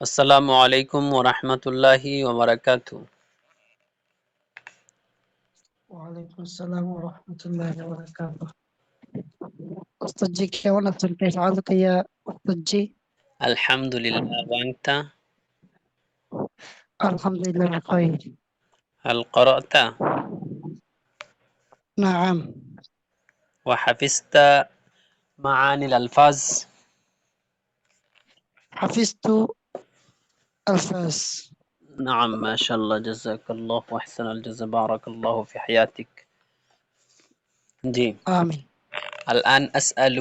আসসালামু আলাইকুম ওয়া রাহমাতুল্লাহি ওয়া বারাকাতুহু। ওয়ালাইকুম আসসালাম ওয়া রাহমাতুল্লাহি ওয়া বারাকাতুহু। ওস্তাদ জি কেমন আছেন? كيف حالك يا ওস্তাদ জি? আলহামদুলিল্লাহ ওয়া আনতা? আলহামদুলিল্লাহ بخير. হাল ক্বরা'তা نعم. ওয়া হাফিজতা মাআনিল আলফাজ? حفظت ألفاظ. নাম মাশাআল্লাহ, জাযাকাল্লাহু আহসানাল জাযা, বারাকাল্লাহু ফি হায়াতিক। জি, آمين. الآن أسأل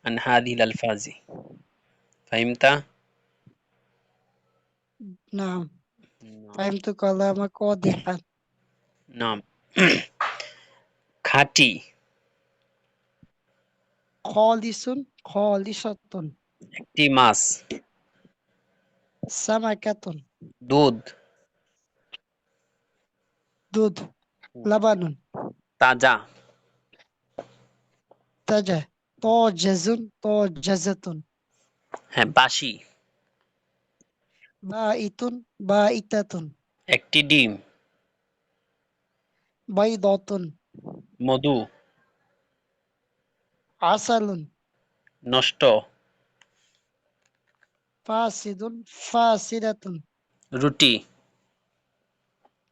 عن هذه الألفاظ، فهمت؟ نعم. نعم. فهمت كلامك واضحا. নাম খাঁটি, خالص خالصة. একটি মাছ, سمكة. দুধ, دود. لبن. তাজা, تاجة. طاجز طاجزة. হ্যাঁ বাসি, بائت بائتة. একটি ডিম, بيضة. মধু, عسل. নষ্ট, فاسد فاسدة. রুটি,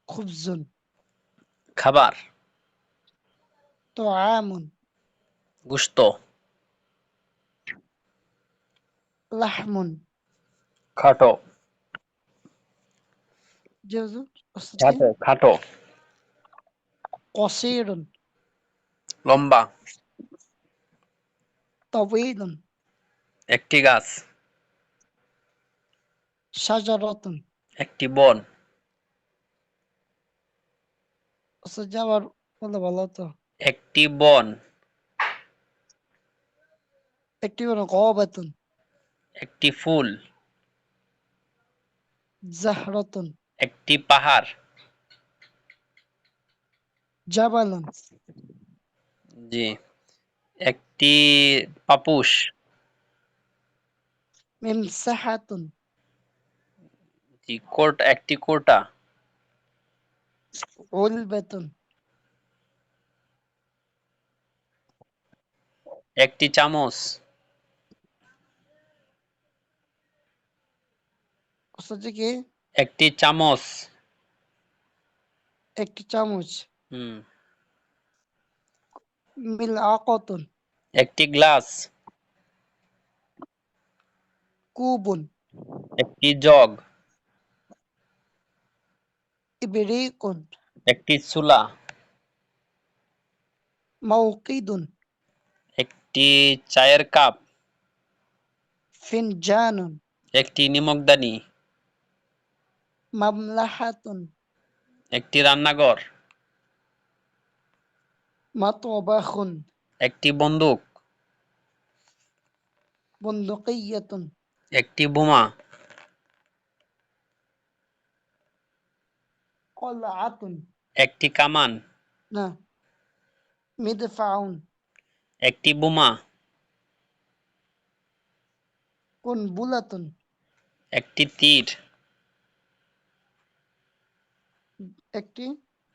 خبز. খাবার, طعام. গোশত, لحم. খাটো, جزء أصلي. খাটো খাটো, قصير. লম্বা, طويل. একটি গাছ, شجرة. একটি বন, جبر ولا بلاطة. একটি বন, تكتب غابة. একটি ফুল, زهرة. একটি পাহাড়, جبل. জি, একটি পাপুস, ممسحة. জি, একটি কোটা, علبة. একটি চামচ, أصدق إيه؟ একটি চামচ, একটি চামচ। হুম, ملعقة. একটি গ্লাস, كوب. একটি জগ, إبريق. একটি চুলা, موقد. একটি চায়ের কাপ, فنجان. একটি নিমকদানি, مملحة. একটি রান্নাঘর, مطبخ. একটি বন্দুক, بندقية. একটি বোমা, قلعة. একটি কামান, نعم. مدفع. একটি বোমা, قنبلة. একটি তীর, একটি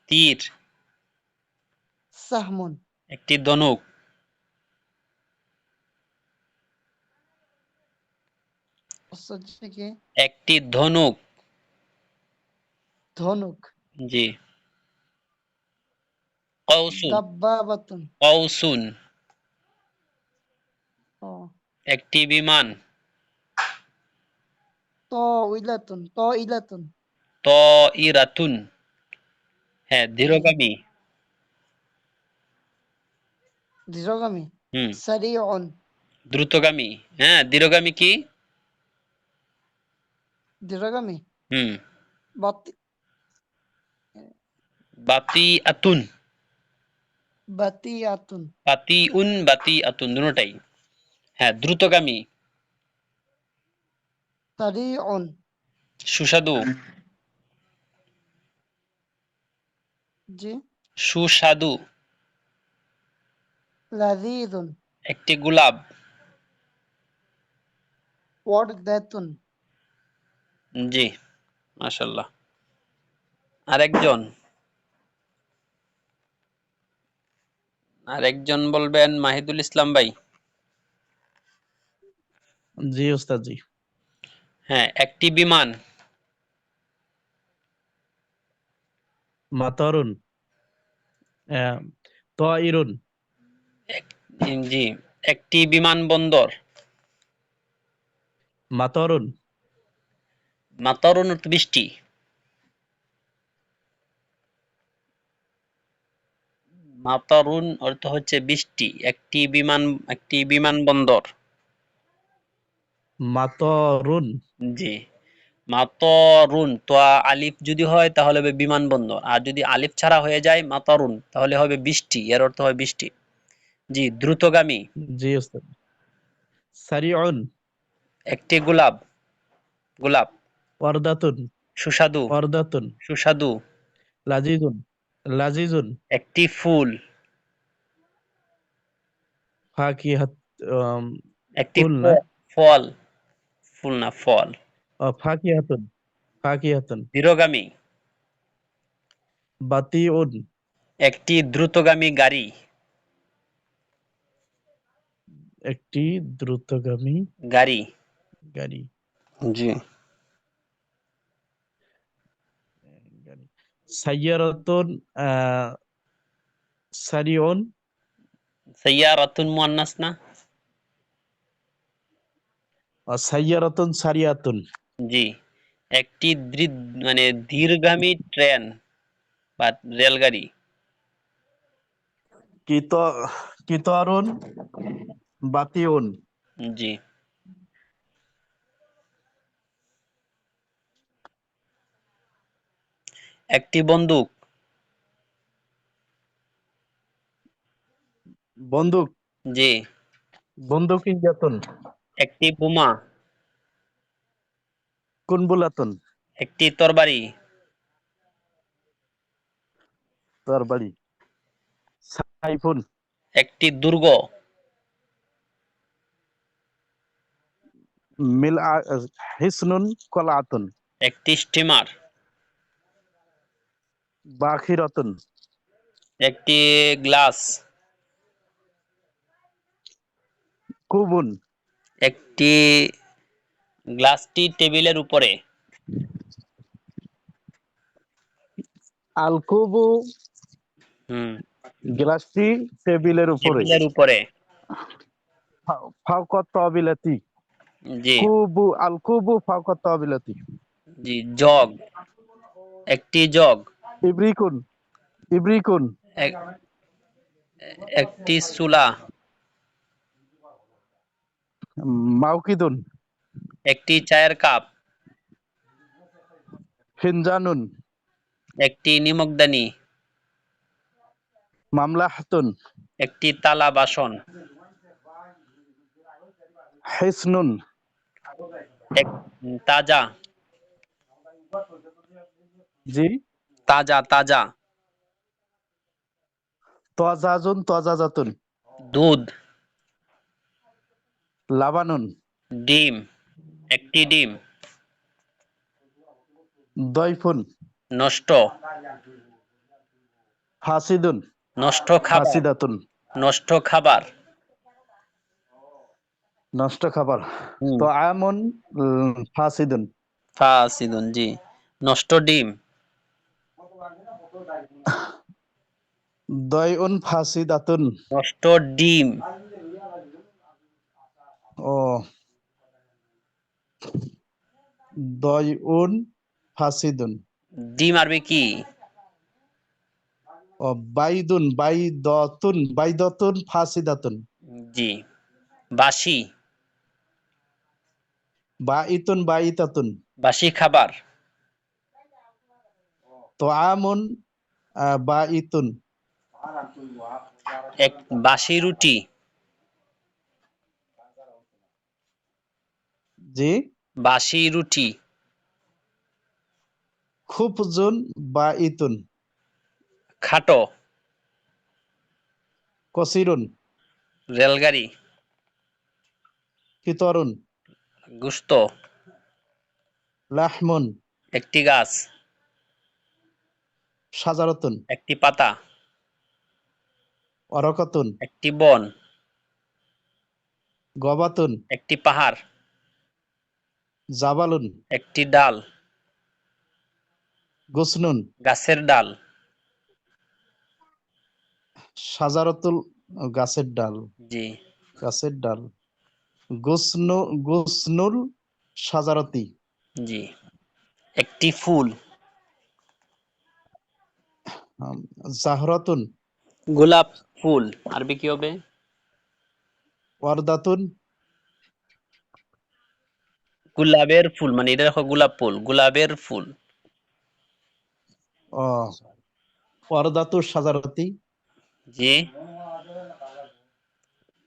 তীর, سهم. একটি ধনুক, অস্ত্রটিকে একটি ধনুক, ধনুক। জি, কওসুন, দাব্বাবাতুন। কওসুন, ও একটি বিমান, তাওইলাতুন তাওইলাতুন। তাইরাতুন, হ্যাঁ জি। ধীরগামী, ধীরগামী। হুম, সারিউন। দ্রুতগামী, হ্যাঁ ধীরগামী কি, ধীরগামী। হুম, বাতি বাতিআতুন, বাতিয়াতুন। বাতিউন বাতিআতুন দুটোটাই, হ্যাঁ দ্রুতগামী, সারিউন। সুস্বাদু, জি। সুস্বাদু, লাযীযুন। একটি গোলাপ, ওয়ারদাতুন। জি, মাশাআল্লাহ। আরেকজন বলবেন মাহিদুল ইসলাম ভাই। জি ওস্তাদ জি। হ্যাঁ, একটি বিমান। মাতারুন, তাইরুন, জি, একটি বিমানবন্দর। মাতারুন, মাতারুন অর্থ বৃষ্টি। মাতারুন অর্থ হচ্ছে বৃষ্টি। একটি বিমানবন্দর। মাতারুন, জি, মাতরুন তো আলিফ যদি হয় তাহলে হবে বিমানবন্দর, আর যদি আলিফ ছাড়া হয়ে যায় মাতরুন তাহলে হবে বৃষ্টি, এর অর্থ হয় বৃষ্টি। জি, দ্রুতগামী। জি ওস্তাদ। সারিউন, একটি গোলাপ। গোলাপ ওয়ারদাতুন, সুস্বাদু। ওয়ারদাতুন, সুস্বাদু। লাজিজুন, লাজিজুন, একটি ফুল। ফাকিহাত, আম, একটি ফুল না, ফল। ফুল না, ফল। ফাকিহাতুন, ফাকিহাতুন, ধীরগামী। বাতিউন, একটি দ্রুতগামী গাড়ি। একটি দ্রুতগামী গাড়ি। গাড়ি, জি, গাড়ি। সাইয়ারাতুন, সারিউন, সাইয়ারাতুন মুয়ান্নাস না? সাইয়ারাতুন সারিয়াতুন। জি, একটি মানে ধীরগামী ট্রেন বা রেলগাড়ি। কিত কিতারুন, বাতিউন, জি, একটি বন্দুক। বন্দুক, জি, বন্দুকিয়াতুন, একটি বোমা। কুনবুলাতুন, একটি তরবারি। তরবারি। সাইফুন, একটি দুর্গ। মিল হিসনুন, কলাতুন, একটি স্টিমার। বাখিরাতুন, একটি গ্লাস। কুবুন, একটি গ্লাসটি টেবিলের উপরে। আলকুবু, হুম, গ্লাসটি টেবিলের উপরে। টেবিলের উপরে। ফাওকাত তাবিলাতি, জি, কুবু আলকুবু ফাওকাত তাবিলাতি। জি, জগ। একটি জগ। ইব্রিকুন, ইব্রিকুন, এক- একটি চুলা। মাউকিদুন, একটি চায়ের কাপ। ফিনজানুন, একটি নিমকদানি। মামলাহাতুন, একটি তালা বাসন। হিসনুন, এক তাজা। জি, তাজা তাজা। তজাজুন, তজাজাতুন, দুধ। লাবানুন, ডিম। একটি ডিম। দয়ফুন, নষ্ট। ফাসিদুন, নষ্ট খাবার। ফাসিদাতুন, নষ্ট খাবার। নষ্ট খাবার। হুম, তো আমন, ফাসিদুন, ফাসিদুন। জি, নষ্ট ডিম। দয়উন ফাসিদাতুন। নষ্ট ডিম। ও, দয়উন ফাসিদুন। ডিম আরবি কি? ও, বাইদুন, বাইদতুন, বাইদতুন ফাসিদাতুন। জি, বাসি। বাইতুন, বাইতাতুন। বাসি খাবার। তো আমন, বাইতুন। এক বাসি রুটি। জি, বাসি রুটি। খুবজুন, বাইতুন। খাটো। কসিরুন, রেলগাড়ি। কিতরুন, গুস্ত। লাহমুন একটি গাছ, শাজারাতুন একটি পাতা, ওয়ারাকাতুন একটি বন, গবাতুন একটি পাহাড়, জাবালুন একটি ডাল, গুসনুন গাছের ডাল, শাজারাতুল গাছের ডাল জি গাছের ডাল গুসনুল শাজারাতি জি, একটি ফুল, জাহরাতুন গোলাপ ফুল, আরবি কি হবে? ওয়ারদাতুন গোলাপের ফুল, মানে এটা দেখো গোলাপ ফুল, গোলাপের ফুল, ও ওয়ারদাতু শাজারাতি জি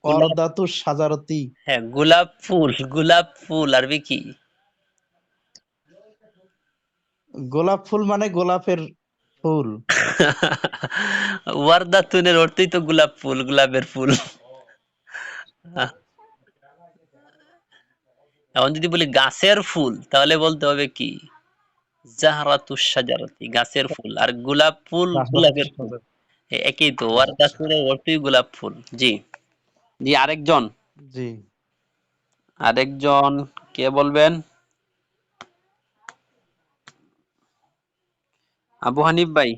গোলাপ, ওয়ারদাতু শাজারাতি হ্যাঁ গোলাপ ফুল, গোলাপ ফুল আরবি কি? গোলাপ ফুল মানে গোলাপের ফুল ওয়ারদাতুনের অর্থই তো গোলাপ ফুল, গোলাপের ফুল। এখন যদি বলি গাছের ফুল তাহলে বলতে হবে কি? জাহরাতুশ শাজারাতি, গাছের ফুল, আর গোলাপ ফুল জাহরাতু গোলাপের ফুল, শাজারাতি একই তো। আচ্ছা ওয়ারদাতুনের অর্থই গোলাপ ফুল। জি জি, আরেকজন, জি আরেকজন কে বলবেন? আবু হানিফ ভাই,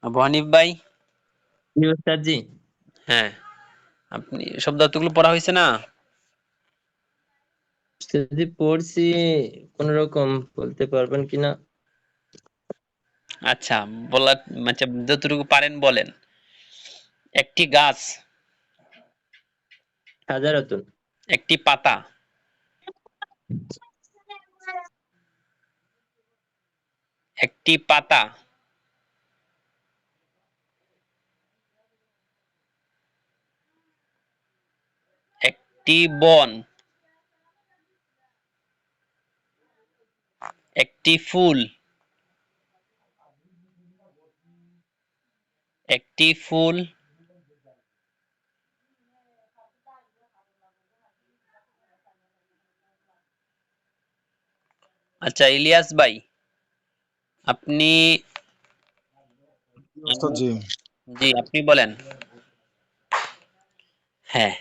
আবু হানিফ ভাই, জি ওস্তাদ জি। হ্যাঁ আপনি শব্দার্থগুলো পড়া হয়েছে না? ওস্তাদ জি পড়ছি, কোন রকম বলতে পারবেন কিনা? আচ্ছা, বলা, আচ্ছা যতটুকু পারেন বলেন। একটি গাছ, হাজারাতুন, একটি পাতা, একটি পাতা, একটি বন, একটি ফুল, একটি ফুল, আচ্ছা ইলিয়াস ভাই, আপনি, ওস্তাদ জি। জি আপনি বলেন। হ্যাঁ,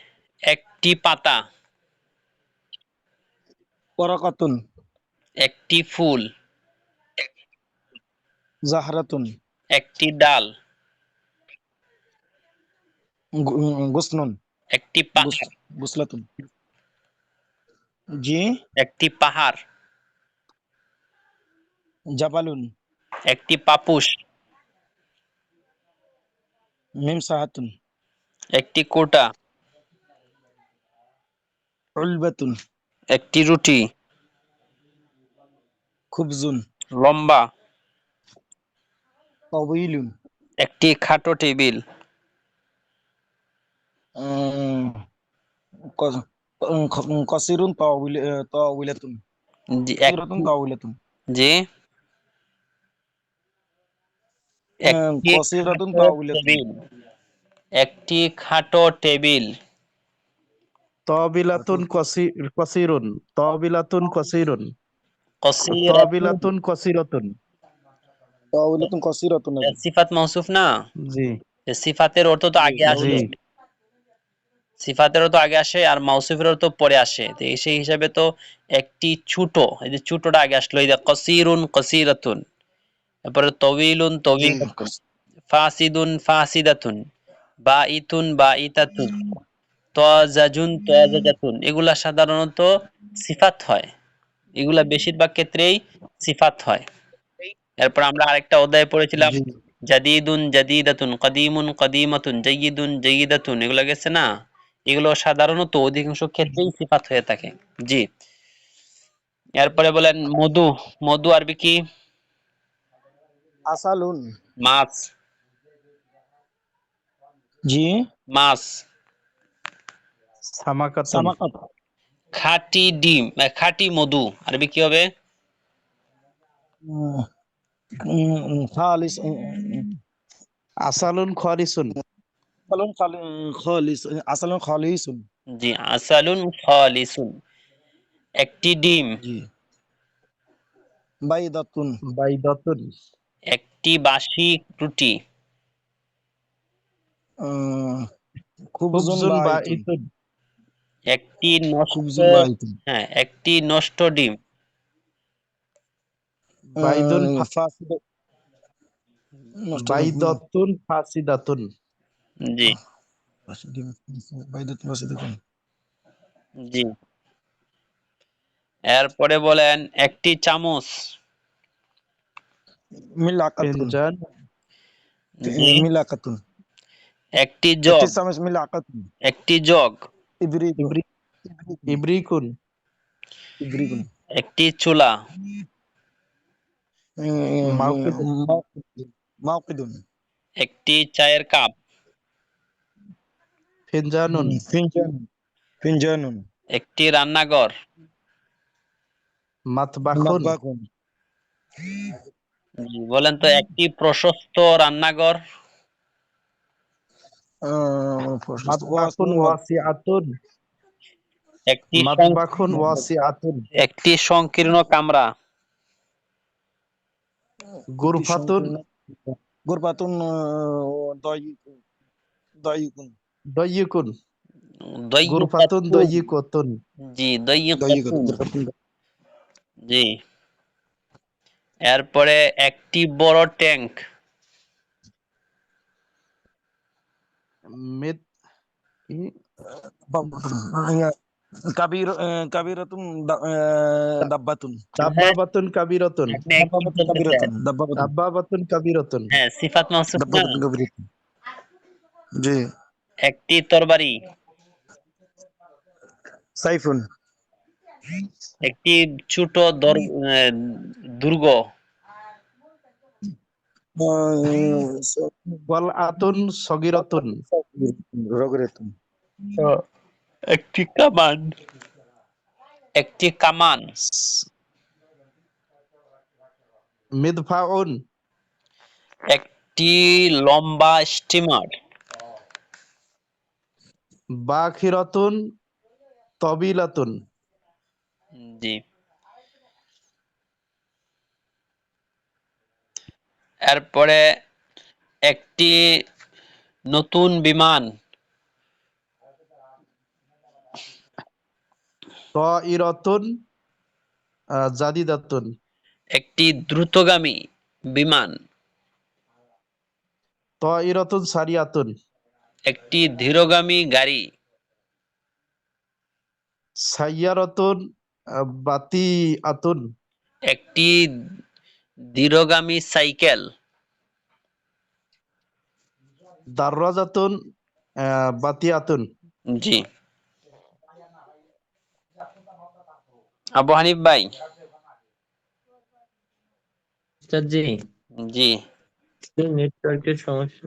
একটি পাতা, ওয়ারাকাতুন একটি ফুল, জাহরাতুন একটি ডাল, গুসনুন একটি গুস পাহাড়, গুসলাতুন জি একটি পাহাড়, জাবালুন একটি পাপুস, মিম সাহাতুন একটি কোটা, উলবাতুন একটি রুটি, খুবজুন লম্বা, তাওয়িলুন একটি খাটো টেবিল, উম, কসিরুন তাওয়িলাতুন জি কসিরাতুন একটি, তাওয়িলাতুন জি একটি কসিরাতুন খাটো তাওয়িলাতুন টেবিল, একটি খাটো টেবিল, তবিলাতুন কসিরুন তবিলাতুন কসিরুন কসিরাতুন, তবিলাতুন কসিরাতুন তাওয়িলাতুন কসিরাতুন নাকি সিফাত মৌসুফ না? জি সিফাতের অর্থ তো জি আগে জি আসে, সিফাতেরও তো আগে আসে আর মাউসুফেরও তো পরে আসে, তো সেই হিসাবে তো একটি ছোট, এই যে ছোটটা আগে আসলো, এই যে কসিরুন কসিরাতুন, তারপরে তবিলুন জি তবিলাতুন, ফাসিদুন ফাসিদাতুন, বাইতুন বাইতাতুন, তাজাজুন তাজাজাতুন, এগুলা সাধারণত সিফাত হয়, এগুলা বেশিরভাগ ক্ষেত্রেই সিফাত হয়। এরপর আমরা আরেকটা অধ্যায় পড়েছিলাম, জি জাদিদুন জাদিদাতুন, কদিমুন কদিমাতুন, জাইয়িদুন জাইয়িদাতুন, এগুলো গেছে না? এগুলো সাধারণত অধিকাংশ ক্ষেত্রেই সিফাত হয়ে থাকে। জি, এরপরে বলেন মধু, মধু আরবি কি? আসালুন মাছ, জি মাছ, সামাকাতুন সামাকাত খাঁটি ডিম, খাঁটি মধু আরবি কি হবে? খালিস আসালুন খরিসুন আসালুন খালিসুন। জি, আসালুন খালিসুন। একটি ডিম। জি। বাইদাতুন। বাইদাতুন একটি বাসি রুটি। খুবজুন খুবজুন বাইতুন। বাইতুন একটি নষ্ট, খুবজুন বাইতুন। হ্যাঁ, একটি নষ্ট ডিম। বাইদুন ফাসিদ নষ্ট ডিম। বাইদাতুন ফাসিদাতুন জি ডিম বাইদাতুন ফাসিদাতুন। জি। এরপরে বলেন একটি চামচ। মিলাকাতুন। ফিনজান জি। মিলাকাতুন। একটি একটি জগ। চামচ মিলাকাতুন। একটি জগ। ইবরিকুন। ইবরি ইবরিকুন ইবরিকুন। একটি চুলা। মাউকিদুন মাউকিদুন। একটি চায়ের কাপ। ফিনজানুন ফিনজানুন। ফিনজানুন। একটি রান্নাঘর। মাতবাখুন মাতবাকুন। জি, বলেন তো একটি প্রশস্ত রান্নাঘর। মাতবাখুন ওয়াসিআতুন একটি মাতবাখুন ওয়াসিআতুন একটি সংকীর্ণ কামরা। গুরফাতুন গুরফাতুন দয়িকুন। দয়িকুন গুরফাতুন দয়্যিকাতুন। দয়িকুতুন জি, দয়িকুন। দয়্যিকাতুন। গুরফাতুন। জি। এরপরে একটি বড় ট্যাঙ্ক। মিত কাবির কাবিরাতুন দাব্বাতুন। হ্যাঁ, দাব্বাবাতুন কাবিরাতুন আপনি একটি বলতেছেন। দাব্বাবাতুন কাবিরাতুন হ্যাঁ, সিফাত মাহসুস না। কাবিরাতুন। জি। একটি তরবারি। সাইফুন। একটি ছোট দুর্গ। ওয়ালআতুন সগীরাতুন রগরেতুন। একটি কামান। একটি কামান। মিদফাউন একটি লম্বা স্টিমার। বাখিরাতুন তবিলাতুন জি। এরপরে একটি নতুন বিমান। তাইরাতুন জাদিদাতুন একটি দ্রুতগামী বিমান। তাইরাতুন সারিয়াতুন একটি ধীরগামী গাড়ি। সাইয়ারাতুন বাতিআতুন একটি ধীরগামী সাইকেল। দাররাজাতুন বাতিআতুন জি। আবু হানিফ ভাই। উস্তাদ জি, জি। নেটওয়ার্কের সমস্যা।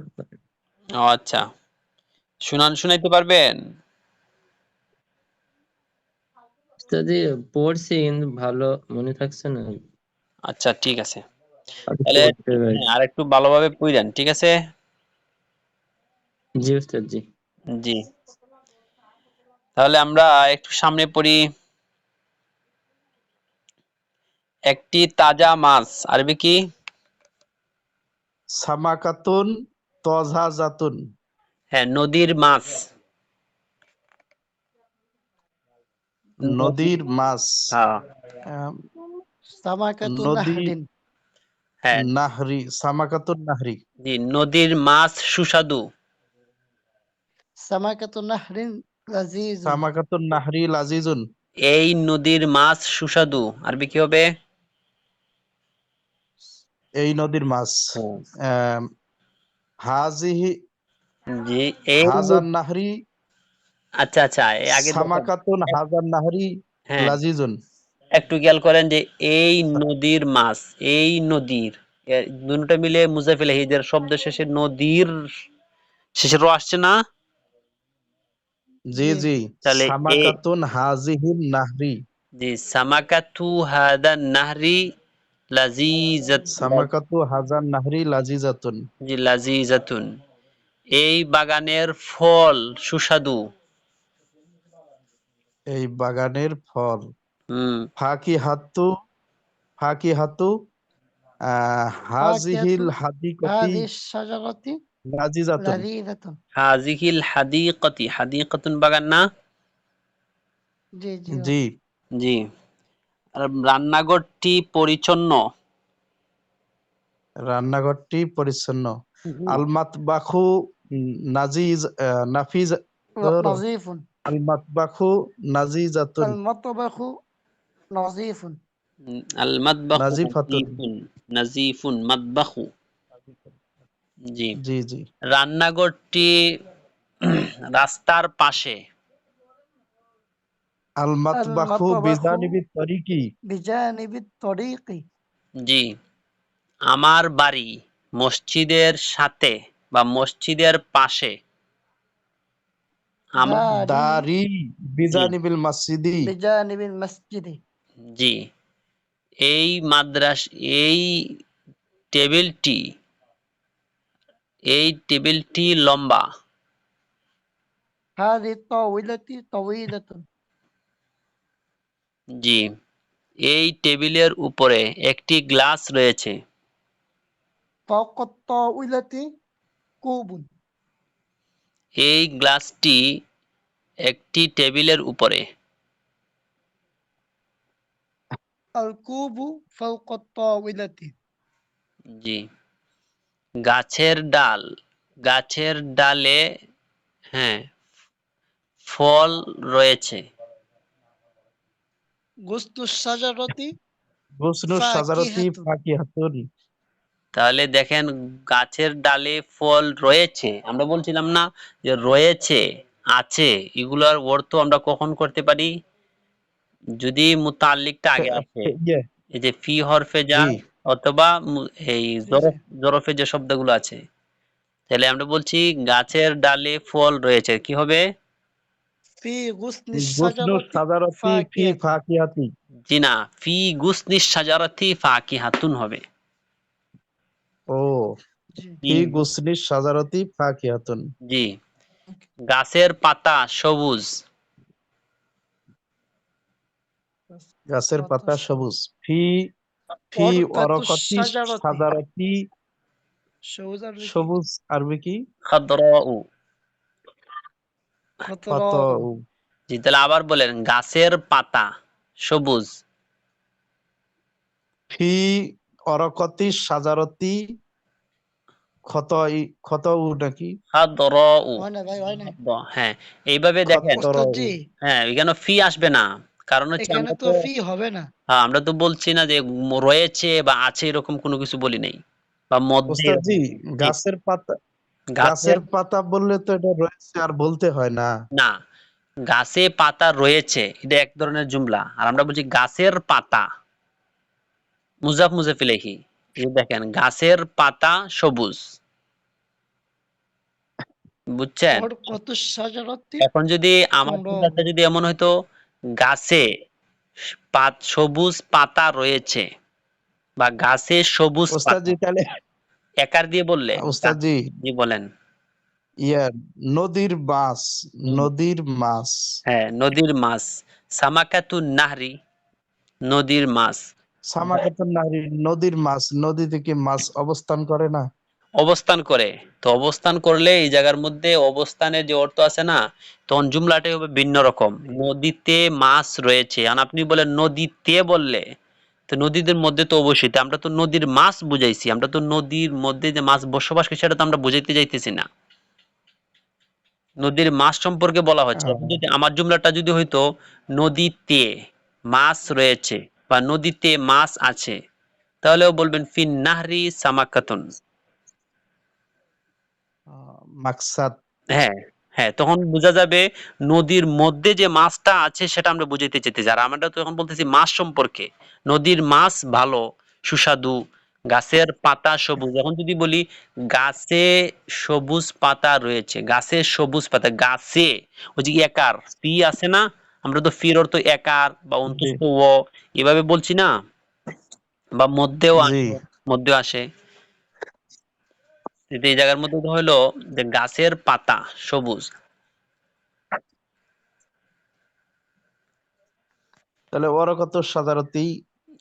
ও আচ্ছা, শুনাইতে পারবেন? উস্তাদ জি, পড়ছি কিন্তু ভালো মনে থাকছে না। আচ্ছা, ঠিক আছে। আর তাহলে পড়তে পারি। আর একটু ভালোভাবে পড়েন, ঠিক আছে? জি উস্তাদ জি। জি। তাহলে আমরা একটু সামনে পড়ি। একটি তাজা মাছ, আরবি কি? সামাকাতুন তজাজাতুন হ্যাঁ, নদীর মাছ। নদীর মাছ হ্যাঁ। আহ, সামাকাতুন নদী নাহরিন। হ্যাঁ, নাহরি সামাকাতুন নাহরি জি, নদীর মাছ সুস্বাদু। সামাকাতুন নাহরিন লাযীজুন। সামাকাতুন নাহরি লাজিজুন এই নদীর মাছ সুস্বাদু, আরবি কি হবে? এই নদীর মাছ আহ, হাজিহি জি। এই হাজান নাহরি আচ্ছা আচ্ছা, আগে দেখেন। সামাকাতুন হাজান নাহরি হ্যাঁ, লাজিজুন একটু খেয়াল করেন যে এই নদীর মাছ, এই নদীর, দুটো মিলে মুজাফিল হিজের শব্দ শেষে নদীর শেষে র আসছে না? জি জি জি তাহলে এই সামাকাতুন হাজিহিন নাহরি জি, সামাকাতু হাদা নাহরি লাজিজাত, সামাকাতু হাজান নাহরি লাজিজাতুন জি, লাজিজাতুন। এই বাগানের ফল সুস্বাদু। এই বাগানের ফল। হুম ফাকিহাতু ফাকিহাতু হাজিহিল ফাকিহাতু হাদিকতি هذه الشجرة লাজিজাতুন। لذيذة। হাজিহিল হাদিকতি, হাদিকতুন বাগান না? জি জি জি। জি। আর রান্নাঘরটি পরিচ্ছন্ন। রান্নাঘরটি পরিচ্ছন্ন। আলমাত বাখু নাজিজ নাফিজ نظيف আলমাত বাখু নাজিজাতুন المطبخ نظيف আল মাতবাখু নাজিফাতুন। নাজিফুন, নাজিফুন মাতবাখু। জি। জি জি। রান্নাঘরটি রাস্তার পাশে। আলমাত বাখু المطبخ বিজানিবি তরিকি। بجانب الطريق জি। আমার বাড়ি মসজিদের সাথে বা মসজিদের পাশে। আমার داري দারি বিজানিবিল মসজিদি। بجانب المسجد জি। এই এই টেবিলটি এই টেবিলটি লম্বা। هذه الطاولة طويلة জি। এই টেবিলের উপরে একটি গ্লাস রয়েছে। فوق الطاولة كوب এই গ্লাসটি একটি টেবিলের উপরে। الكوب فوق الطاولة জি। গাছের ডালে হ্যাঁ ফল রয়েছে। غصن الشجرة গুসনু সাজারতি فاكهة ফাকিহাতুন। তাহলে দেখেন গাছের ডালে ফল রয়েছে, আমরা বলছিলাম না যে রয়েছে, আছে, এগুলোর অর্থ আমরা কখন করতে পারি? যদি মুতাল্লিকটা আগে আসে, ইয়ে, এই যে ফি হরফে জি জার অথবা এই জি জি জরফে যে শব্দগুলো আছে, তাহলে আমরা বলছি গাছের ডালে ফল রয়েছে, কি হবে? في غصن গুসনু الشجرة সাজারতি ফি فاكهة ফাকিহাতি। জি না, ফি গুসনিস শাজারাতি ফাকিহাতুন হবে। ও জি ফি গুসনি সাজারতি ফাকিহাতুন। জি। গাছের পাতা সবুজ। গাছের পাতা সবুজ। ফি ফি ورقة অরকতি الشجرة সাজারতি। সবুজ আরবি কি? সবুজ আরবি কি? খাদরাউ। কত। খতরাউ জি, তাহলে আবার বলেন, গাছের পাতা সবুজ। ফি অরকতি সাজারতি ক্ষত ক্ষত নাকি? খাদরাউ। হয় না ভাই, হয় না। হ্যাঁ, এইভাবে দেখেন। খতর। ওস্তাদ জি, হ্যাঁ, এখানে ফি আসবে না, কারণ হচ্ছে এখানে আমরা তো তো ফি হবে না। হ্যাঁ, আমরা তো বলছি না যে রয়েছে বা আছে, এরকম কোনো কিছু বলি নাই, বা মধ্যে ওস্তাদ এরকম। জি, জি। গাছের পাতা গাছের গাছের পাতা বললে তো এটা রয়েছে আর বলতে হয় না। না, গাছে পাতা রয়েছে এটা এক ধরনের জুমলা, আর আমরা বলছি গাছের পাতা মুজাফ মুজাফ ইলাইহি। এই দেখেন গাছের পাতা সবুজ, বুঝছেন? ورقة الشجرة এখন যদি আমার حمراء জুমলাটা যদি এমন হয়তো, গাছে সবুজ পাতা রয়েছে বা গাছে সবুজ ওস্তাদ পাতা, জি তাহলে একার দিয়ে বললে ওস্তাদ জি জি বলেন। ইয়া নদীর মাছ। হুম, নদীর মাছ। হ্যাঁ, নদীর মাছ। সামাকাতুন নাহরি, নদীর মাছ। সামাকাতুন নাহরি নদীর মাছ। নদীতে কি মাছ অবস্থান করে না? অবস্থান করে, তো অবস্থান করলে এই জায়গার মধ্যে অবস্থানের যে অর্থ আছে না, তখন জুমলাটাই হবে ভিন্ন রকম। নদীতে মাছ রয়েছে, আর আপনি বলেন নদীতে বললে, তো নদীদের মধ্যে তো অবশ্যই, তো আমরা তো নদীর মাছ বুঝাইছি, আমরা তো নদীর মধ্যে যে মাছ বসবাস করে সেটা তো আমরা বুঝাইতে যাইতেছি না, নদীর মাছ সম্পর্কে বলা হচ্ছে। এখন যদি আমার জুমলাটা যদি হইতো নদীতে মাছ রয়েছে বা নদীতে মাছ আছে, তাহলেও বলবেন ফিন নাহরি সামাকাতুন। মাকসাদ। হ্যাঁ, হ্যাঁ, তখন বোঝা যাবে নদীর মধ্যে যে মাছটা আছে সেটা আমরা বুঝাইতে চাইতেছি, আর আমরা তো এখন বলতেছি মাছ সম্পর্কে। নদীর মাছ ভালো, সুস্বাদু, গাছের পাতা সবুজ। এখন যদি বলি গাছে সবুজ পাতা রয়েছে, গাছে সবুজ পাতা, গাছে ওই যে একার ফি আছে না, আমরা তো ফির অর্থ একার বা জি অন্তস্থ ও এভাবে বলছি না, বা মধ্যেও জি। আসে, মধ্যেও আসে। কিন্তু এই জায়গার মধ্যে হলো যে গাছের পাতা সবুজ। তাহলে ওয়ারাকাতু শাজারাতি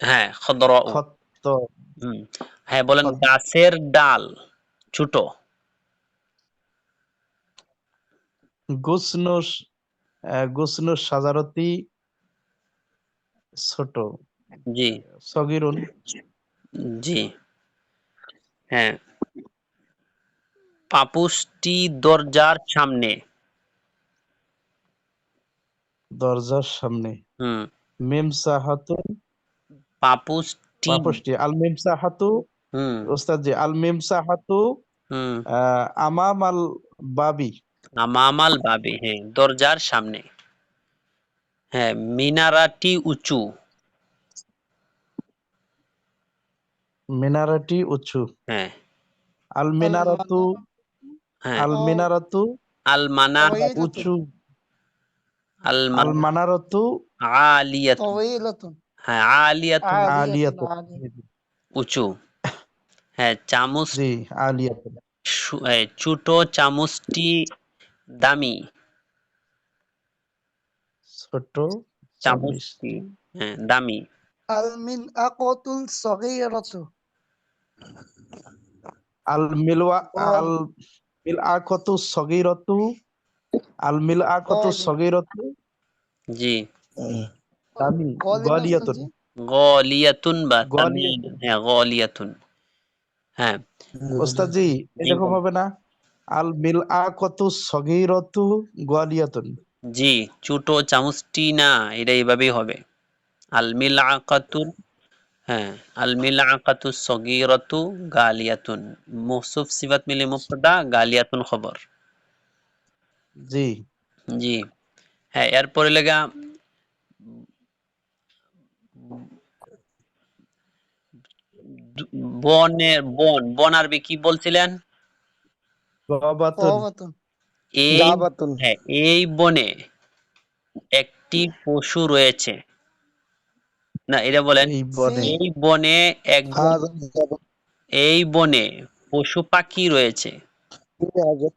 হ্যাঁ, খদরা। খত্ত হ্যাঁ, বলেন খত গাছের ডাল ছোট। গুসনু গুসনু শাজারাতি ছোট জি সগিরুন জি হ্যাঁ, পাপুসটি দরজার সামনে। দরজার সামনে হুম মিমসাহাতু পাপুসটি। পাপোশটি আল মিমসাহাতু হুম ওস্তাদ জি আল মিমসাহাতু হুম আমামাল বাবি আমামাল বাবে, হ্যাঁ, দরজার সামনে। হ্যাঁ, মিনারাটি উঁচু। মিনারাটি উঁচু হ্যাঁ আল মিনারাতু হ্যাঁ আল মিনারাতু আল মানার طويلة উঁচু আল আল মানারাতু আলিয়াতু। طويلة হ্যাঁ, আলিয়াতু عالية আলিয়াতু عالية উঁচু। হ্যাঁ, চামচ জি আলিয়াতু ছোট চামচটি দামি। ছোট চামচটি, চামিচটি হ্যাঁ, দামি। الملأقة الصغيرة আল মিলওয়া غالية আল মিলআকাতু সগীরাতু আল মিলআকাতু غالية সগীরাতু জি দামি غالية গলিয়াতুন أستاذ গলিয়াতুন বা তামিম। গলিয়াতুন হ্যাঁ, গলিয়াতুন। হ্যাঁ ওস্তাদ জি জি এরকম হবে না আল মিলআকাতু সগীরাতু গলিয়াতুন জি ছোট চামচটি না, এটা এইভাবেই হবে। আল মিলআকাতুন, হ্যাঁ, আল মিলআকাতু সগীরাতু গালিয়াতুন। মওসুফ সিফাত মিলে মুবতাদা, গালিয়াতুন খবর। জি জি হ্যাঁ, এরপরে লেগা বনের বন আরবি কি বলছিলেন? গবাতুন غابة এই গাবাতুন হ্যাঁ, এই বনে একটি পশু রয়েছে। না, এটা বলেন এই বনে في এই বনে একজন, হাযা গাবাতুন এই বনে পশু পাখি রয়েছে। ফি হাযা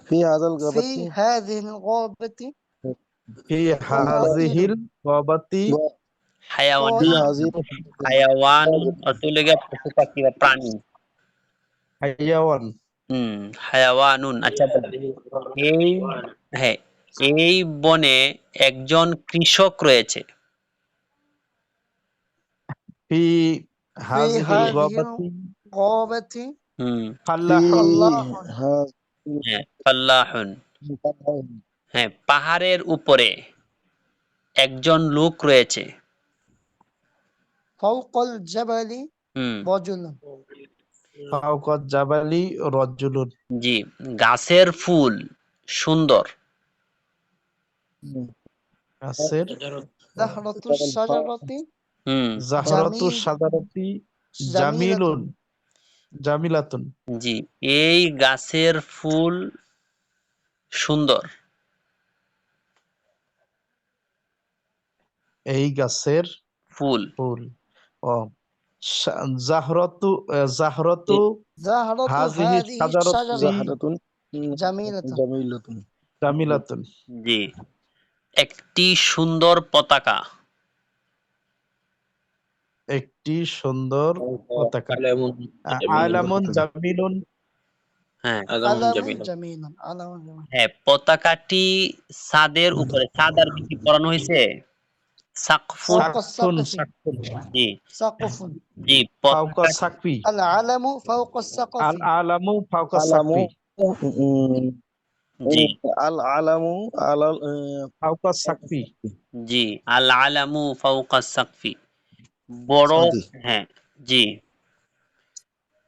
ফি হাযাল গাবাতি في هذه الغابة ফি طائر হাযিহিল গবাতি ফি হায়াওয়ানা, طائر হাযিল হায়াওয়ানুন অর্থ লেগে পশু পাখি বা প্রাণী। হায়াওয়ান হুম, হায়াওয়ানুন। আচ্ছা বলেন এই, হ্যাঁ, এই বনে একজন কৃষক রয়েছে। ফি في হাযিহিল هذه গবাতি الغابة হুম ফি ফাল্লাহুন فلاح হ্যাঁ, ফাল্লাহুন। হাযিল হ্যাঁ, পাহাড়ের উপরে একজন লোক রয়েছে। فوق الجبل হুম رجل ফাওকাত জাবালি রাজুলুন জি গাছের ফুল সুন্দর। গাছের زهرة الشجرة হুম জাহরাতু جميل শাজারাতি جميلة জামিলুন জামিলাতুন জি এই গাছের ফুল সুন্দর। এই গাছের ফুল ফুল ও জাহরাতু জাহরাতু زهرة হাযিহি هذه শাজারাতি الشجرة জাহরাতুন جميلة জামিলাতুন জামিলাতুন জি একটি সুন্দর পতাকা। একটি সুন্দর পতাকা আলামুন আলামুন জামিলুন হ্যাঁ علم جميل علم جميل হ্যাঁ, পতাকাটি ছাদের উপরে। ছাদ আর কি পরানো হয়েছে? সাকফুন। فوق সাকফুন السقف সাকফুন জি سقف জি ফাওকা পতাকা। সাকফি العلم فوق السقف আল আলামু ফাওকা আলামু সাকফি জি আল আলামু আলাল ফাওকা সাকফি জি আল আলামু ফাওকা সাকফি, বড়। সাদি হ্যাঁ জি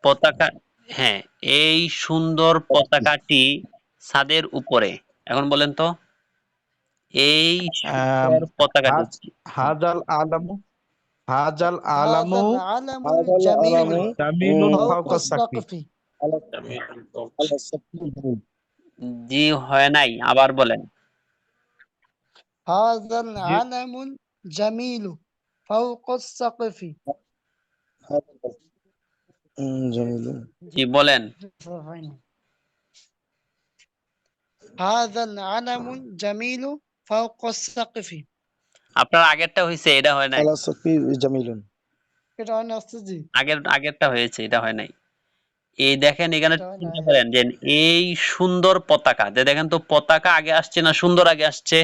পতাকা, হ্যাঁ, এই সুন্দর পতাকাটি ছাদের উপরে। এখন বলেন তো এই আম, সুন্দর পতাকাটি। হাজ হাজাল আলামু হাজাল هذا আলামু العلم হাযাল جميل আলামু জামিলুন فوق ফাওকা সাকফি السقف আলা আলা সাকফি জি হয় নাই, আবার বলেন। هذا জি العلم جميل فوق السقف جميل জি বলেন। হয়নি। هذا العلم جميل فوق السقف। আপনার আগেরটা হয়েছে, এটা হয় নাই। على السقف جميل এটা হয় না ওস্তাদজি? আগেরটা হয়েছে, এটা হয় নাই। এই দেখেন এখানে এটা হয় চিন্তা নাই। করেন যে এই সুন্দর পতাকা, যে দেখেন তো পতাকা আগে আসছে না সুন্দর আগে আসছে?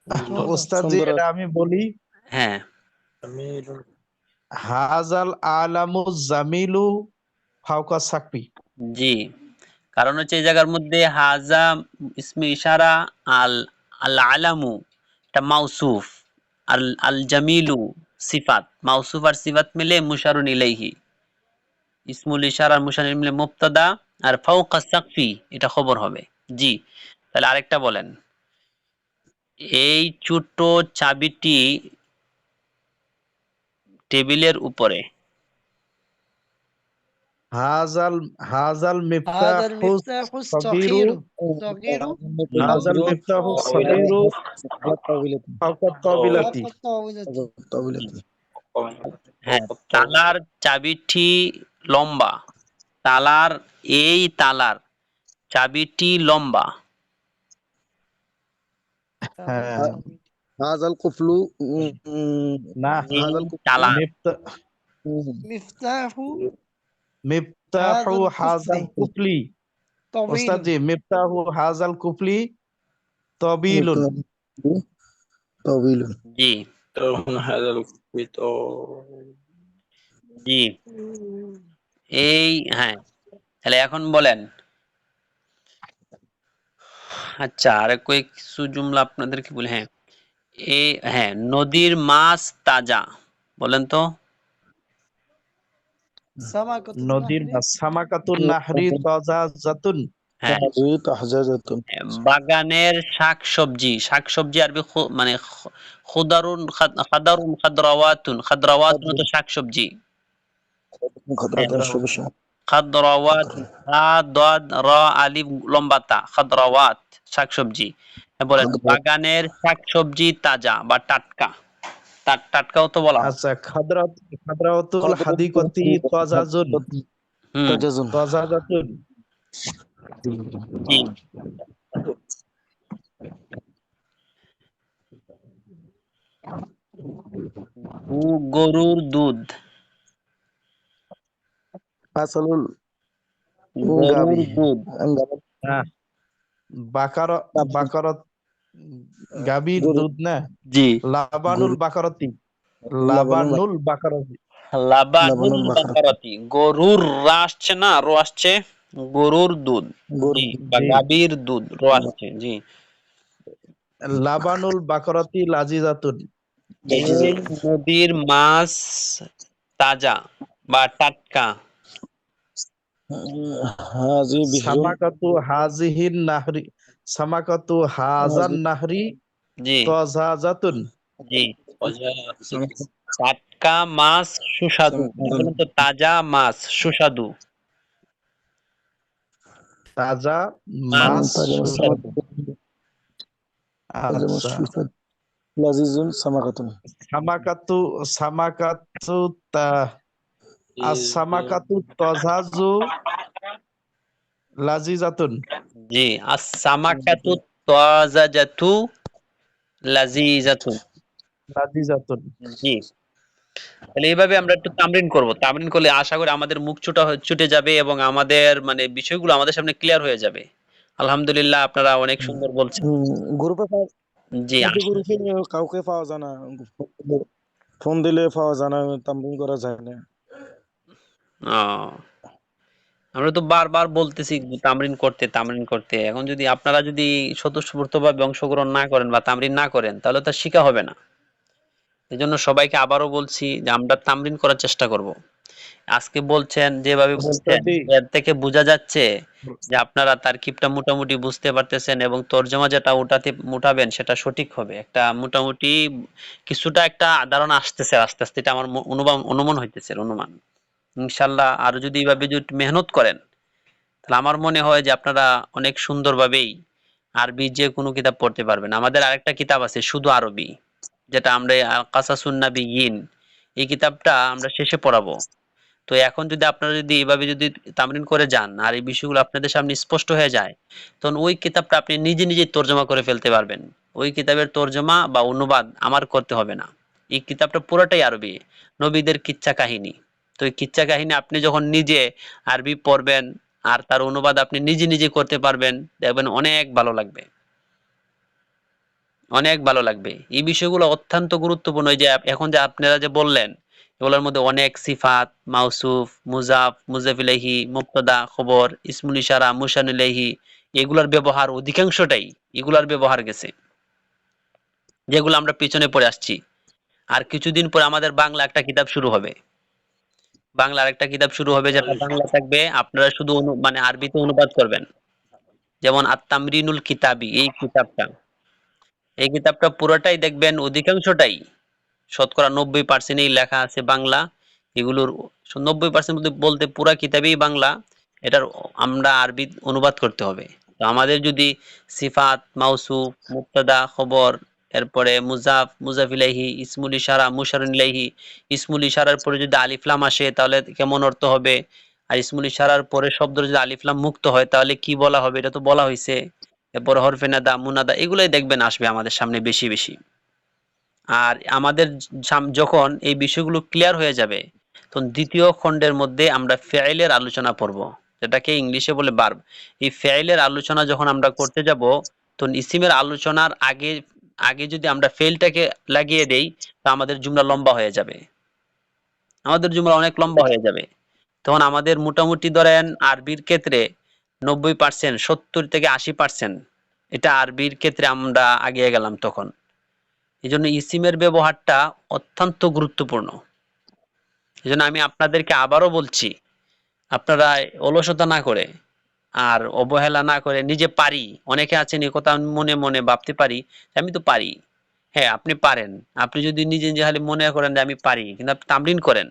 সুন্দর। ওস্তাদ জি সুন্দর এটা আমি বলি, হ্যাঁ, جميل হাজাল আলামু জামিলু ফাওকা সাকফি। জি। কারণ হচ্ছে এই জায়গার মধ্যে হাজা ইসমে ইশারা, আল আল আলামু এটা মাউসুফ, আল আল জামিলু সিফাত, মাউসুফ আর সিফাত মিলে মুশারুন ইলাইহি, ইসমুল ইশারা আর মুশারুন মিলে মুবতাদা, আর ফাওকা সাকফি এটা খবর হবে। জি, তাহলে আরেকটা বলেন। এই ছোট্ট চাবিটি টেবিলের উপরে। হাজাল হাজাল هذا মিফতাহু المفتاح সাগীরু الصغير صغير হাজাল মিফতাহু সাগীরু ফাওকা فوق তাবিলাতি। الطاولة। হ্যাঁ, তালার চাবিটি লম্বা। তালার এই তালার চাবিটি লম্বা। হ্যাঁ هذا القفل না, এই هذا القفل তালার مفتاح মিফতাহু هذا হাজাল القفل কুফলি। ওস্তাদ طويل। জি মিফতাহু হাজাল কুফলি তবিলুন। طويل জি هذا القفل জি এই হ্যাঁ, তাহলে এখন বলেন। আচ্ছা, আর কিছু জুমলা আপনাদেরকে বলি। হ্যাঁ, হ্যাঁ, নদীর মাছ তাজা, বলেন তো। سمكة নদীর النهر মাছ সামাকাতুন নাহরি তাজাজাতুন। হ্যাঁ, تحججة বাগানের শাকসবজি। শাকসবজি আরবি মানে খুদারুন, খাদারুন, খাদরাওয়াতুন। খাদরাওয়াতুন তো শাকসবজি। হ্যাঁ, خضرة الشبشة খাদরাওয়াত, হা দাদ রা আলিফ লম্বা তা, খাদরাওয়াত শাকসবজি। হ্যাঁ, বলেন বাগানের শাকসবজি তাজা বা টাটকা। টাটকাও তো বলা হয়। আচ্ছা খাদরাতুল হাদিকতি তাজাজুন হুম, تجزن তাজাজাতুন। জি। গরুর দুধ। أصل গরুর الغابي দুধ। হ্যাঁ বাকারত গাভীর গরু দুধ না। জি, লাবানুল বাকারতি লাবানুল লাবানুল বাকারতি। লাবানুল লাবানুল বাকারা বাকারাতি। গরুর রা আসছে না, রো আসছে। গরুর দুধ, গরু জি, বা জি গাভীর দুধ, রো আসছে। জি, লাবানুল বাকারতি লাজিজাতুন। এই নদীর মাছ তাজা বা টাটকা। هذه بحر সামাকাতু হাজিহিন নাহরি সামাকাতু হাজান هذه নাহরি জি তাজাজাতুন। জি টাটকা মাছ সুস্বাদু। বলুন তো, তাজা মাছ সুস্বাদু। তাজা মাছ মাছ تاج السمك সুস্বাদু। تاج আচ্ছা الشوفة لذيذ سمكة সামাকাতু সামাকাতু তা সামাকাতু তাজাজু লাজিজাতুন। জি, আস-সামাকাতু তাজাজাতু লাযিজাতুন। লাজিজাতুন। জি, তাহলে এইভাবে আমরা একটু তামরিন করব। তামরিন করলে আশা করি আমাদের মুখ ছুটে যাবে এবং আমাদের মানে বিষয়গুলো আমাদের সামনে ক্লিয়ার হয়ে যাবে। আলহামদুলিল্লাহ, আপনারা অনেক সুন্দর বলছেন। গ্রুপে জি, কিন্তু গ্রুপে কাউকে পাওয়া যায় না ফোন দিলে পাওয়া যায় না তামরিন করা যায় না ও, আমরা তো বারবার বলতেছি তামরিন করতে, তামরিন করতে। এখন যদি আপনারা যদি স্বতঃস্ফূর্তভাবে অংশগ্রহণ না করেন বা তামরিন না করেন, তাহলে তো শিখা হবে না। এজন্য সবাইকে আবারও বলছি যে আমরা তামরিন করার চেষ্টা করব। আজকে বলছেন যেভাবে বলছেন, ওস্তাদি এর থেকে বোঝা যাচ্ছে যে আপনারা তারকিবটা মোটামুটি বুঝতে পারতেছেন এবং তর্জমা যেটা উঠাবেন সেটা সঠিক হবে। একটা মোটামুটি কিছুটা একটা ধারণা আসতেছে আস্তে আস্তে, এটা আমার অনুমান হইতেছে, অনুমান। ইনশাল্লাহ আরো যদি এইভাবে যদি মেহনত করেন, তাহলে আমার মনে হয় যে আপনারা অনেক সুন্দরভাবেই আরবি যে কোনো কিতাব পড়তে পারবেন। আমাদের আরেকটা কিতাব আছে শুধু আরবি, যেটা আমরা কাসাসুন নাবিয়্যিন, এই কিতাবটা আমরা শেষে পড়াবো। তো এখন যদি আপনারা যদি এভাবে যদি তামরিন করে যান আর এই বিষয়গুলো আপনাদের সামনে স্পষ্ট হয়ে যায়, তখন ওই কিতাবটা আপনি নিজে নিজে তর্জমা করে ফেলতে পারবেন। ওই কিতাবের তর্জমা বা অনুবাদ আমার করতে হবে না। এই কিতাবটা পুরোটাই আরবি, নবীদের কিচ্ছা কাহিনী। তো এই কিচ্ছা কাহিনী আপনি যখন নিজে আরবি পড়বেন আর তার অনুবাদ আপনি নিজে নিজে করতে পারবেন, দেখবেন অনেক ভালো লাগবে, অনেক ভালো লাগবে। এই বিষয়গুলো অত্যন্ত গুরুত্বপূর্ণ। এই যে এখন যে আপনারা যে বললেন, এগুলোর মধ্যে অনেক সিফাত, মাউসুফ, মুজাফ, মুজাফ ইলাইহি, মুবতাদা, খবর, ইসমুল ইশারা, মুশান ইলাইহি, এগুলার ব্যবহার অধিকাংশটাই এগুলার ব্যবহার গেছে, যেগুলো আমরা পিছনে পড়ে আসছি। আর কিছুদিন পর আমাদের বাংলা একটা কিতাব শুরু হবে, বাংলার একটা কিতাব শুরু হবে, যেটা বাংলা থাকবে, আপনারা শুধু মানে আরবিতে অনুবাদ করবেন। যেমন আত-তামরিনুল কিতাবি, এই কিতাবটা পুরোটাই দেখবেন অধিকাংশটাই শতকরা 90% লেখা আছে বাংলা। এগুলোর 90% বলতে পুরা কিতাবেই বাংলা। এটার আমরা আরবি অনুবাদ করতে হবে। তো আমাদের যদি সিফাত, মাউসুফ, মুবতাদা, খবর, এরপরে মুজাফ, মুজাফ ইলাইহি, ইসমুল ইশারা, মুশারুন ইলাইহি, ইসমুল ইশারার পরে যদি আলিফ লাম আসে তাহলে কেমন অর্থ হবে, আর ইসমুল ইশারার পরে শব্দ যদি আলিফ লাম মুক্ত হয় তাহলে কি বলা হবে, এটা তো বলা হয়েছে। এরপর হরফে নাদা, মুনাদা, এগুলাই দেখবেন আসবে আমাদের সামনে বেশি বেশি। আর আমাদের যখন এই বিষয়গুলো ক্লিয়ার হয়ে যাবে, তখন দ্বিতীয় খণ্ডের মধ্যে আমরা ফেইলের আলোচনা করব, যেটাকে ইংলিশে বলে ভার্ব। এই ফেইলের আলোচনা যখন আমরা করতে যাব, তখন ইসিমের আলোচনার আগে আগে যদি আমরা ফেইলটাকে লাগিয়ে দেই, তো আমাদের জুমলা লম্বা হয়ে যাবে, আমাদের জুমলা অনেক লম্বা হয়ে যাবে। তখন আমাদের মোটামুটি ধরেন আরবির ক্ষেত্রে 90%, 70 থেকে 80% এটা আরবির ক্ষেত্রে আমরা আগিয়ে গেলাম তখন। এই জন্য ইসিমের ব্যবহারটা অত্যন্ত গুরুত্বপূর্ণ। এই জন্য আমি আপনাদেরকে আবারও বলছি, আপনারা অলসতা না করে আর অবহেলা না করে নিজে পারি, অনেকে আছেন এই কথা মনে মনে ভাবতে পারি আমি তো পারি। হ্যাঁ, আপনি পারেন। আপনি যদি নিজে নিজে খালি মনে করেন যে আমি পারি, কিন্তু আপনি তামরিন করেন,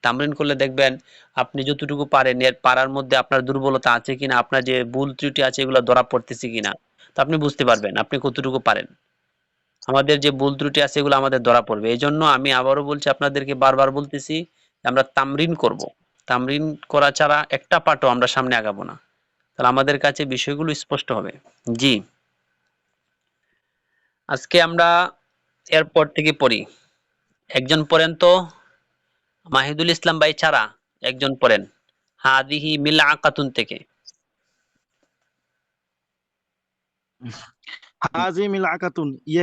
তামরিন করলে দেখবেন আপনি যতটুকু পারেন এর পারার মধ্যে আপনার দুর্বলতা আছে কিনা, আপনার যে ভুল ত্রুটি আছে এগুলো ধরা পড়তেছে কিনা, তো আপনি বুঝতে পারবেন আপনি কতটুকু পারেন। আমাদের যে ভুল ত্রুটি আছে এগুলো আমাদের ধরা পড়বে। এই জন্য আমি আবারও বলছি, আপনাদেরকে বারবার বলতেছি, আমরা তামরিন করব। তামরিন করা ছাড়া একটা পাঠও আমরা সামনে আগাবো না। তাহলে আমাদের কাছে বিষয়গুলো স্পষ্ট হবে। জি, আজকে আমরা এরপর থেকে পড়ি। একজন পড়েন তো, মাহিদুল ইসলাম ভাই ছাড়া একজন পড়েন হাদিহি মিলআকাতুন থেকে। হাজি মিলাকাতুন, ইয়া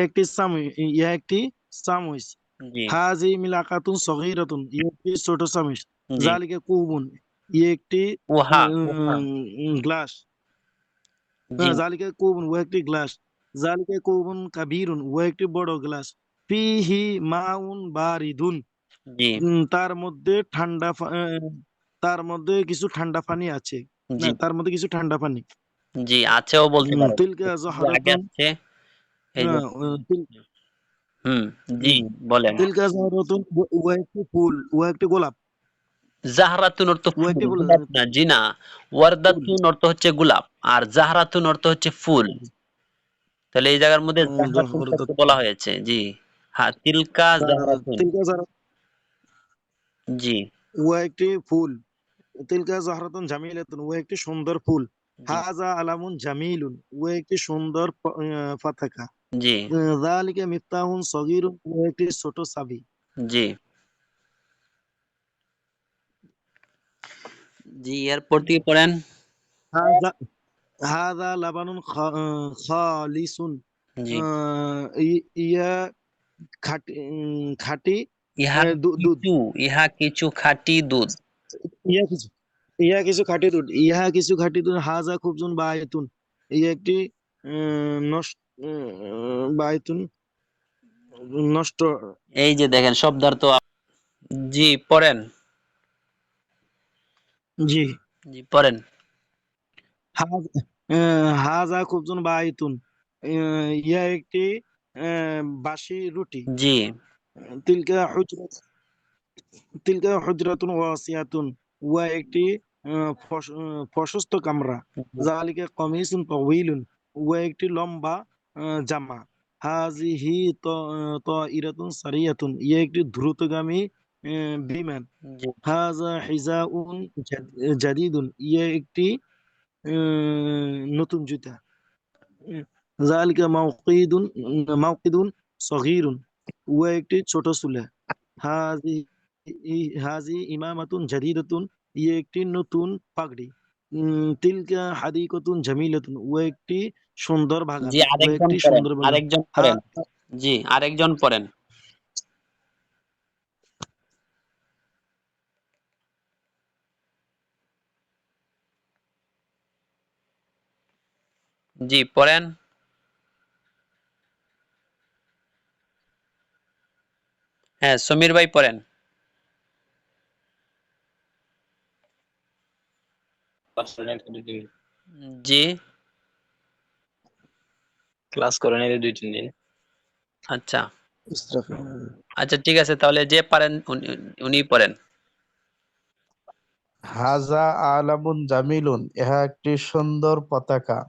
একটি সামুইস। জি হাজি মিলাকাতুন সগীরাতুন, ইয়া একটি ছোট সামুইস। জি জালিকা কুবুন, ইয়া একটি উহা উহা গ্লাস। জি জালিকা কুবুন, ও একটি গ্লাস। জালিকা কুবুন কাবীরুন, ও একটি বড় গ্লাস। ফিহি মাউন বারিদুন, জি তার মধ্যে তার মধ্যে কিছু ঠান্ডা পানি আছে। না, জি তার মধ্যে কিছু ঠান্ডা পানি। জি আছেও বলতে পারেন, তিলকা যে আগে জাহরাতুন, আসছে এই যে। তিল- হুম, জি হুম, বলেন। তিলকা জাহরাতুন, ও একটি ফুল, ও একটি গোলাপ। জাহরাতুন অর্থ ও ফুল, একটি গোলাপ না, জি না। ফুল। ওয়ারদাতুন অর্থ হচ্ছে গোলাপ, আর জাহরাতুন অর্থ হচ্ছে ফুল। তাহলে এই জায়গার মধ্যে জাহরাতুন শব্দ বলা হয়েছে। জি হ্যাঁ, তিলকা জাহরাতুন। তিলকা জাহরাতুন, জি ও একটি ফুল। তিলকা জাহরাতুন জামিলাতুন, ও একটি সুন্দর ফুল। জি হাজা আলামুন জামিলুন, ও একটি সুন্দর পতাকা। জি যালিকা মিফতাহুন সগীরুন, ও একটি ছোট চাবি। জি জি এরপর থেকে পড়েন। হাজা হাজা লাবানুন খালিসুন, জি ইয়া খাঁটি, খাঁটি ইহা দুধ। কিছু, ইহা কিছু খাঁটি দুধ। ইয়া কিছু ইহা কিছু খাঁটি দুধ। ইহা কিছু খাঁটি দুধ। হাজা খুবজুন বায়তুন, ইয়া একটি নষ্ট, বায়তুন নষ্ট। এই যে দেখেন শব্দার্থ জি পড়েন। জি। জি পড়েন। হাজা হাজা খুবজুন বায়তুন, ইয়া একটি বাসি রুটি। জি তিলকা হুজরাত তিলকা হুজরাতুন ওয়াসিয়াতুন, উহা একটি প্রশস্ত কামরা। যালিকা কমিসুন তাওয়িলুন, উহা একটি লম্বা জামা। হাজিহি তাইরাতুন সারিয়াতুন, ইয়া একটি দ্রুতগামী বিমান। জি হাযা হিযাউন জাদীদুন, ইয়ে একটি নতুন জুতা। যালিকা মাওকিদুন সগীরুন, উহা একটি ছোট চুলা। হাজি হাজি ইমামাতুন জাদীদাতুন, ইয়ে একটি নতুন পাগড়ি। তিলকা হাদিকাতুন জামিলাতুন, উহা একটি সুন্দর বাগান, জি উহা আরেকজন একটি পড়েন, সুন্দর বাগান। আরেকজন হা পড়েন। জি আরেকজন পড়েন। জি পড়েন। হ্যাঁ সমীর ভাই পড়েন। জি ক্লাস করে নিলে 2-3 দিন। আচ্ছা ইসরাফিল। আচ্ছা ঠিক আছে, তাহলে যে পারেন উনি পড়েন। হাজা আলামুন জামিলুন, ইহা একটি সুন্দর পতাকা।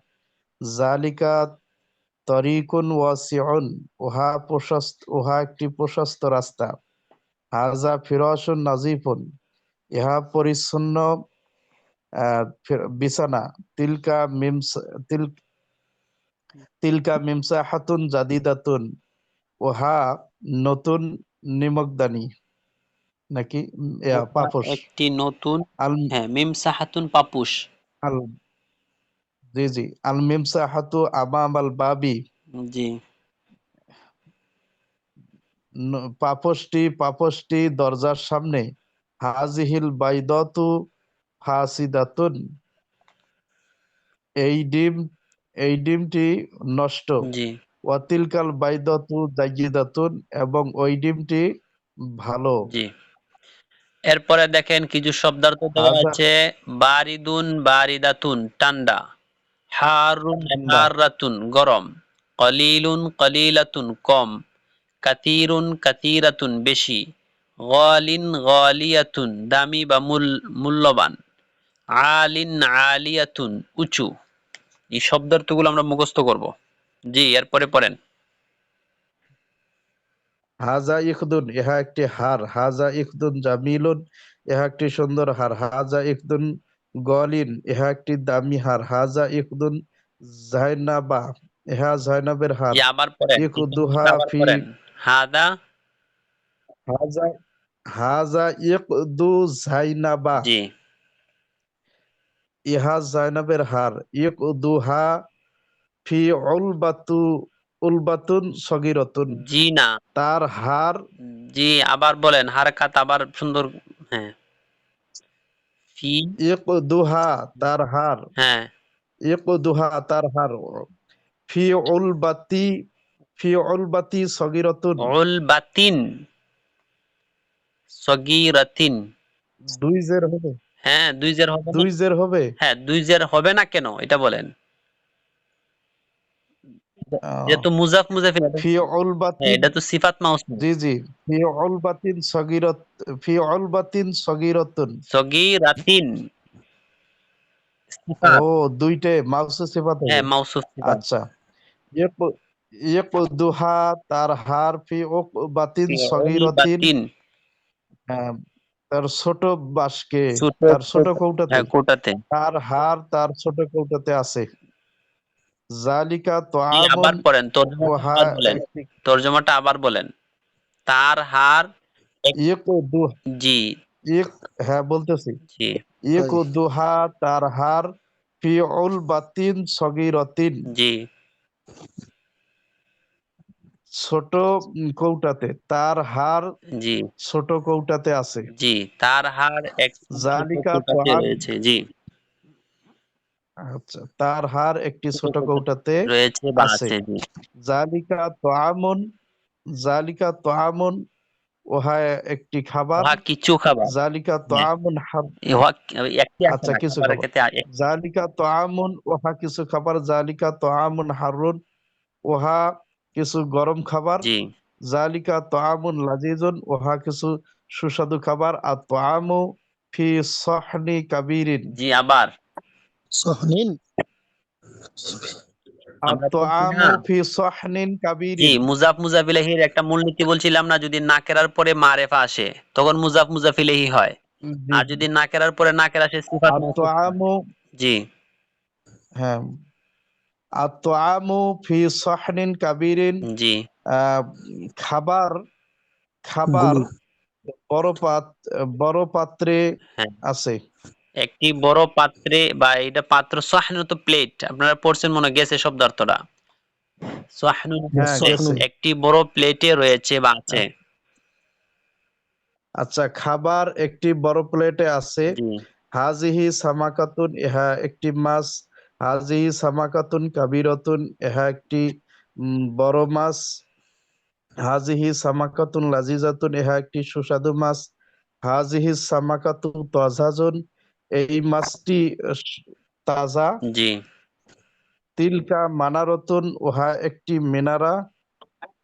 জালিকা তরিকুন ওয়াসিউন, উহা একটি প্রশস্ত রাস্তা। হাজা ফিরাশুন নাজিফুন, ইহা পরিচ্ছন্ন বিছানা। তিলকা মিমস তিল তিলকা মিমসাহাতুন জাদিদাতুন, উহা নতুন নিমকদানি নাকি ওটা পাপোশ। একটি নতুন, আল হ্যাঁ মিমসাহাতুন পাপুস। আল জি জি, আল মিমসাহাতু আমামাল বাবি, জি পাপোশটি দরজার সামনে। হাজিহিল বাইদতু ফাসিদাতুন, এই ডিম এই ডিমটি নষ্ট। জি ওয়াতিলকাল বাইদতু জাইয়িদাতুন, এবং ওই ডিমটি ভালো। জি এরপরে দেখেন কিছু শব্দার্থ দেওয়া হাজা আছে। বারিদুন বারিদাতুন ঠান্ডা, হারুন ঠান্ডা, হারাতুন গরম, কলিলুন কলিলাতুন কম, কাতিরুন কাতিরাতুন বেশি, গালিন গালিয়াতুন দামি বা মূল্যবান, আলিন আলিয়াতুন উঁচু। এই শব্দার্থগুলো আমরা মুখস্থ করব। জি এরপরে পড়েন। হাজা ইখদুন, ইহা একটি হার। হাজা ইখদুন জামিলুন, ইহা একটি সুন্দর হার। হাজা ইখদুন গলিন, ইহা একটি দামি হার। হাজা ইখদুন জাইনাবা, ইহা জাইনাবের হার। জি আবার পড়েন, এই ইকদুহা শব্দটা আবার ফি পড়েন। হাদা হাজা হাজা ইকদু জাইনাবা, জি ইহা জাইনাবের হার। ইকদুহা ফি উলবাতু উলবাতুন সগীরাতুন, জি না, তার হার। জি আবার বলেন, হারকাত আবার সুন্দর। হ্যাঁ ফি, ইকদুহা তার হার। হ্যাঁ ইকদুহা তার হার। ফি উলবাতি ফি উলবাতি সগীরাতুন, উল বাতিন সগীরাতিন। দুই জের হবে। হ্যাঁ দুই জের হবে না। দুই জের হবে। হ্যাঁ দুই জের হবে না কেন এটা বলেন। এটা আহ, তো মুজাফ মুজাফির, ফি হ্যাঁ উলবাতিন এটা তো সিফাত মাউসুফ। জি জি, ফি উলবাতিন সগীরাত ফি উলবাতিন সগীরাতুন। সগীরাতিন ও, সিফাত, দুইটে মাউসে সিফাত হ্যাঁ হবে। মাউসুফ সিফাত। আচ্ছা, ইকদুহা তার হার। ফি উকবাতিন ফি উল সগীরাতিন, বাতিন আহ, তার ছোট বাসকে, ছোট তার ছোট ছোট, কৌটাতে। হ্যাঁ কোটাতে। তার হার তার ছোট কৌটাতে আছে। জালিকা জি আবার তোয়ামুন, পড়েন, তর্জমাটা উহা আবার বলেন, একটি। তর্জমাটা আবার বলেন। তার হার এক, ইকদু জি ইক হ্যাঁ বলতেছি। জি ইকদুহা তার হার। ফি উলবাতিন সগীরাতিন, জি ছোট কৌটাতে। তার হার জি ছোট কৌটাতে আছে। জি তার হার একটি ছোট জালিকা কোটাতে তোয়াম রয়েছে। জি আচ্ছা, তার হার একটি ছোট ছোট কোটাতে কৌটাতে রয়েছে বা আছে। আছে। জি জালিকা তোয়ামুন জালিকা তোয়ামুন, উহা একটি খাবার। উহা কিছু খাবার। জালিকা হ্যাঁ তোয়ামুন হার। উহা একটি আছে আচ্ছা, না, কিছু খাবারের খাবার। ক্ষেত্রে জালিকা তোয়ামুন, উহা কিছু খাবার। জালিকা তোয়ামুন হারুন, উহা কিছু গরম খাবার। জি জালিকা তোয়ামুন লাজিজুন, উহা কিছু সুস্বাদু খাবার। আর তোয়ামু ফি সহনি কাবিরিন, জি আবার সহনীন। আমরা বলছি আত-তাআমু না, ফি সাহনিন জি, কাবীরিন। মুজাফ মুজাফ ইলাইহির একটা মূলনীতি বলছিলাম না, যদি নাকেরার পরে মারেফা আসে তখন মুজাফ মুজাফ ইলাইহি হয়, জি আর জি। যদি নাকেরার পরে নাকের আসে সিফাত মাউসুফ হয়। আত-তাআমু, জি হ্যাঁ, আত-তাআমু ফি সাহনিন কাবীরিন, জি আহ, খাবার খাবার বড় পাত্রে হ্যাঁ, আছে। একটি বড় পাত্রে, বা এটা পাত্র, সাহন তো প্লেট, আপনারা পড়ছেন মনে হয়, গেছে শব্দার্থটা, সাহনুন হ্যাঁ, প্লেট, গেছে। একটি বড় প্লেটে রয়েছে বা আছে। আচ্ছা, খাবার একটি বড় প্লেটে আছে। জি হাজিহি সামাকাতুন, ইহা একটি মাছ। হাজিহি সামাকাতুন কাবিরাতুন, ইহা একটি বড় মাছ। হাজিহি সামাকাতুন লাজিজাতুন, ইহা একটি সুস্বাদু মাছ। হাজিহি সামাকাতু তাজাজুন, এই মাছটি তাজা। জি তিলকা মানারতুন, উহা একটি মিনারা।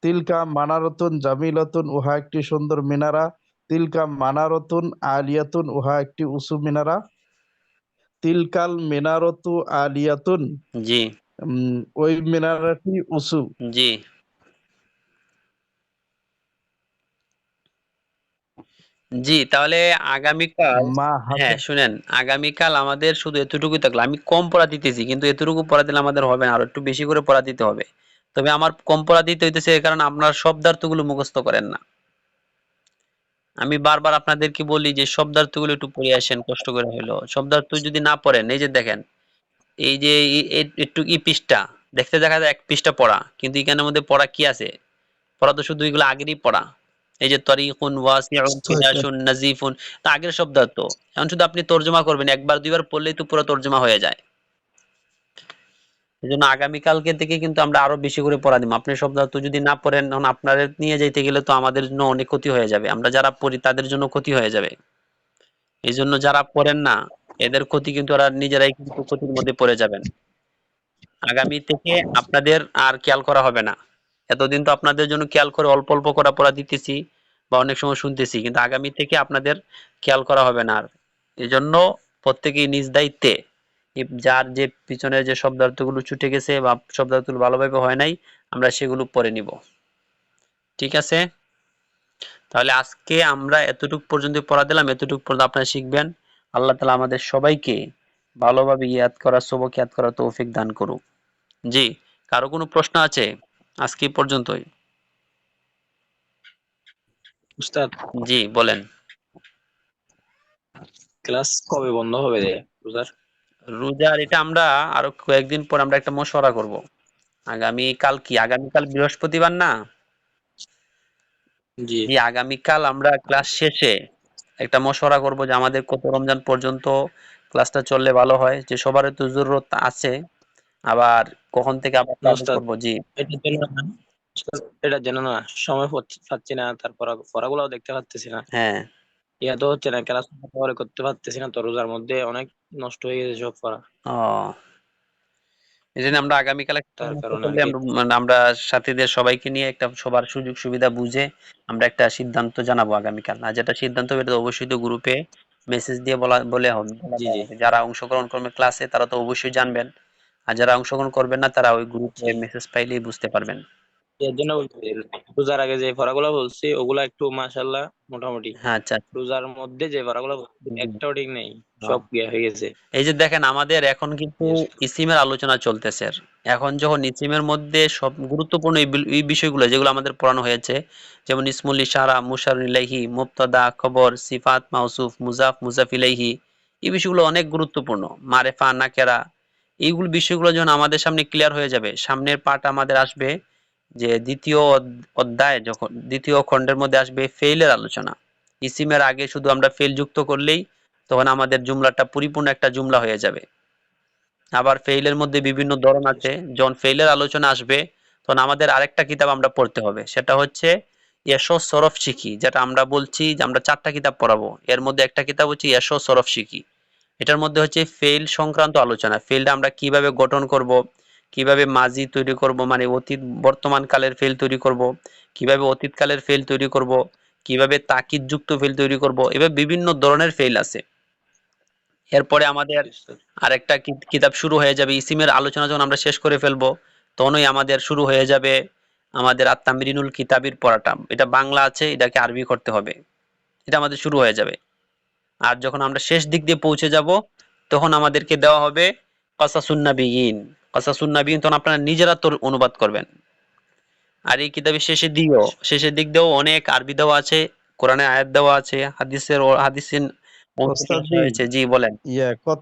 তিলকা মানারতুন জামিলাতুন, উহা একটি সুন্দর মিনারা। তিলকা মানারতুন আলিয়াতুন, উহা একটি উঁচু মিনারা। তিলকাল মিনারতু আলিয়াতুন, জি ওই মিনারাটি উঁচু। জি জি তাহলে আগামীকাল, মা হ্যাঁ হাজা, শুনেন, আগামীকাল আমাদের শুধু এতটুকুই থাকলো। আমি কম পড়া দিতেছি, কিন্তু এতটুকু পড়া দিলে আমাদের হবে না, আরো একটু বেশি করে পড়া দিতে হবে। তবে আমার কম পড়া দিতে হইতেছে এই কারণে আপনার শব্দার্থগুলো মুখস্থ করেন না। আমি বারবার আপনাদেরকে বলি যে শব্দার্থগুলো একটু পড়ে আসেন, কষ্ট করে হইলো। শব্দার্থ যদি না পড়েন, এই যে দেখেন, এই যে একটু পৃষ্ঠা দেখতে দেখা যায় এক পৃষ্ঠা পড়া, কিন্তু এখানের মধ্যে পড়া কি আছে? পড়া তো শুধু এগুলো আগেরই পড়া। এই যে তরিকুন ওয়াসিউন ফিরাশুন নাজিফুন, তা আগের শব্দার্থ। এখন শুধু আপনি তর্জমা করবেন, একবার দুইবার পড়লেই তো পুরো তর্জমা হয়ে যায়। এই জন্য আগামীকালকে থেকে কিন্তু আমরা আরো বেশি করে পড়া দিব। আপনি শব্দার্থ যদি না পড়েন, তখন আপনার নিয়ে যাইতে গেলে তো আমাদের জন্য অনেক ক্ষতি হয়ে যাবে, আমরা যারা পড়ি তাদের জন্য ক্ষতি হয়ে যাবে। এই জন্য যারা পড়েন না, এদের ক্ষতি কিন্তু ওরা নিজেরাই কিন্তু ক্ষতির মধ্যে পড়ে যাবেন। আগামী থেকে আপনাদের আর খেয়াল করা হবে না। এতদিন তো আপনাদের জন্য খেয়াল করে অল্প অল্প করে পড়া দিতেছি বা অনেক সময় শুনতেছি, কিন্তু আগামী থেকে আপনাদের খেয়াল করা হবে না আর। এই জন্য প্রত্যেকেই নিজ দায়িত্বে যার যে পিছনে যে শব্দার্থগুলো ছুটে গেছে বা শব্দার্থগুলো ভালোভাবে হয় নাই, আমরা সেগুলো পড়ে নিব। ঠিক আছে, তাহলে আজকে আমরা এতটুকু পর্যন্ত পড়া দিলাম, এতটুকু পর্যন্ত আপনারা শিখবেন। আল্লাহ তাআলা আমাদের সবাইকে ভালোভাবে ইয়াদ করা, সবক ইয়াদ করা তৌফিক দান করুক। জি, কারো কোনো প্রশ্ন আছে? আজকে এই পর্যন্তই। উস্তাদ, জি বলেন। ক্লাস কবে বন্ধ হবে রে রোজার? রোজার এটা আমরা আরো কয়েকদিন পর আমরা একটা মশওয়ারা করব। আগামীকাল কি? আগামীকাল বৃহস্পতিবার না? জি। জি, আগামীকাল আমরা ক্লাস শেষে একটা মশওয়ারা করব যে আমাদের কত রমজান পর্যন্ত ক্লাসটা চললে ভালো হয়, যে সবার তো জরুরত আছে, আবার কখন থেকে আবার না চালু উস্তাদ, করব। জি এটা জেনে না, উস্তাদ, এটা জেনে না, সময় পাচ্ছি না, তারপর পড়াগুলোও দেখতে পাচ্তেছি না। হ্যাঁ। ইয়া তো হচ্ছে না, ক্লাস পরে করতে পারতেছি না, তো রোজার মধ্যে অনেক নষ্ট হয়ে গেছে সব পড়া। ও, এই জন্য আমরা আগামীকাল একটা তার পরামর্শ কারণে আর করলে কি। আমরা, মানে আমরা সাথীদের সবাইকে নিয়ে একটা সবার সুযোগ সুবিধা বুঝে আমরা একটা সিদ্ধান্ত জানাবো আগামীকাল। আর যেটা সিদ্ধান্ত হবে এটা অবশ্যই তো গ্রুপে মেসেজ দিয়ে বলে হবে, বলা জি দেওয়া জি হবে। যারা অংশগ্রহণ করবে ক্লাসে তারা তো অবশ্যই জানবেন, আর যারা অংশগ্রহণ করবেন না তারা ওই গ্রুপে জি। মেসেজ পাইলেই বুঝতে পারবেন। এর জন্য বলছি, রোজার আগে যে পড়াগুলো বলছি ওগুলা একটু মাশাআল্লাহ মোটামুটি। হ্যাঁ আচ্ছা আচ্ছা। রোজার মধ্যে যে পড়াগুলো বলছি হুম, হুম। একটাও ঠিক নেই, হ্যাঁ। সব ইয়ে হয়ে গেছে। এই যে দেখেন, আমাদের এখন কিন্তু Yes. ইসিমের আলোচনা চলতেছে। এখন যখন ইসিমের মধ্যে সব গুরুত্বপূর্ণ এই বিষয়গুলো যেগুলো আমাদের পড়ানো হয়েছে, যেমন ইসমুল ইশারা, মুশার ইলাইহি, মুবতাদা, খবর, সিফাত, মাউসুফ, মুজাফ, মুজাফ ইলাইহি, এই বিষয়গুলো অনেক গুরুত্বপূর্ণ। মারেফা, নাকেরা, এইগুলো বিষয়গুলো যখন আমাদের সামনে ক্লিয়ার হয়ে যাবে, সামনের পার্ট আমাদের আসবে যে দ্বিতীয় অধ্যায়, যখন দ্বিতীয় খণ্ডের মধ্যে আসবে ফেইলের আলোচনা। ইসিমের আগে শুধু আমরা ফেল যুক্ত করলেই তখন আমাদের জুমলাটা পরিপূর্ণ একটা জুমলা হয়ে যাবে। আবার ফেইলের মধ্যে বিভিন্ন ধরন Yes. আছে, যখন ফেইলের আলোচনা আসবে তখন আমাদের আরেকটা কিতাব আমরা পড়তে হবে, সেটা হচ্ছে ইয়েশো সরফ শিখি, যেটা আমরা বলছি যে আমরা 4টা কিতাব পড়াবো, এর মধ্যে একটা কিতাব হচ্ছে ইয়েশো সরফ শিখি। এটার মধ্যে হচ্ছে ফেইল সংক্রান্ত আলোচনা, ফেইলটা আমরা কিভাবে গঠন করব, কিভাবে মাজি তৈরি করব, মানে অতীত বর্তমান কালের ফেইল তৈরি করব, কিভাবে অতীত কালের ফেইল তৈরি করব, কিভাবে তাকিদ যুক্ত ফেইল তৈরি করব, এভাবে বিভিন্ন ধরনের ফেইল আছে। এরপরে আমাদের Yes, sir. আরেকটা কিতাব শুরু হয়ে যাবে, ইসিমের আলোচনা যখন আমরা শেষ করে ফেলবো তখনই আমাদের শুরু হয়ে যাবে আমাদের আত-তামরিনুল কিতাবির পড়াটা। এটা বাংলা আছে, এটাকে আরবি করতে হবে। এটা আমাদের শুরু হয়ে যাবে। আর যখন আমরা শেষ দিক দিয়ে পৌঁছে যাব, তখন আমাদেরকে দেওয়া হবে কাসাসুন নাবিয়িন। কাসাসুন নাবিয়িন তখন আপনারা নিজেরা তোর অনুবাদ করবেন। আর এই কিতাবের শেষের দিক দিয়েও অনেক আরবি দেওয়া আছে, কোরআনের আয়াত দেওয়া আছে, হাদিসের অংশ ওস্তাদ ক্লাস জি, হয়েছে। জি বলেন। কত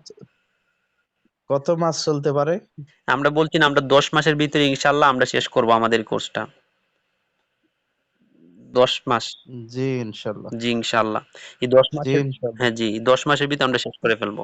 কত মাস চলতে পারে? আমরা বলছি না, আমরা 10 মাসের ভিতরে ইনশাআল্লাহ আমরা শেষ করব আমাদের কোর্সটা। 10 মাস। জি ইনশাল্লাহ। জি ইনশাআল্লাহ। এই 10 জি মাসের, ইনশাল্লাহ। হ্যাঁ জি, 10 মাসের ভিতরে আমরা শেষ করে ফেলবো।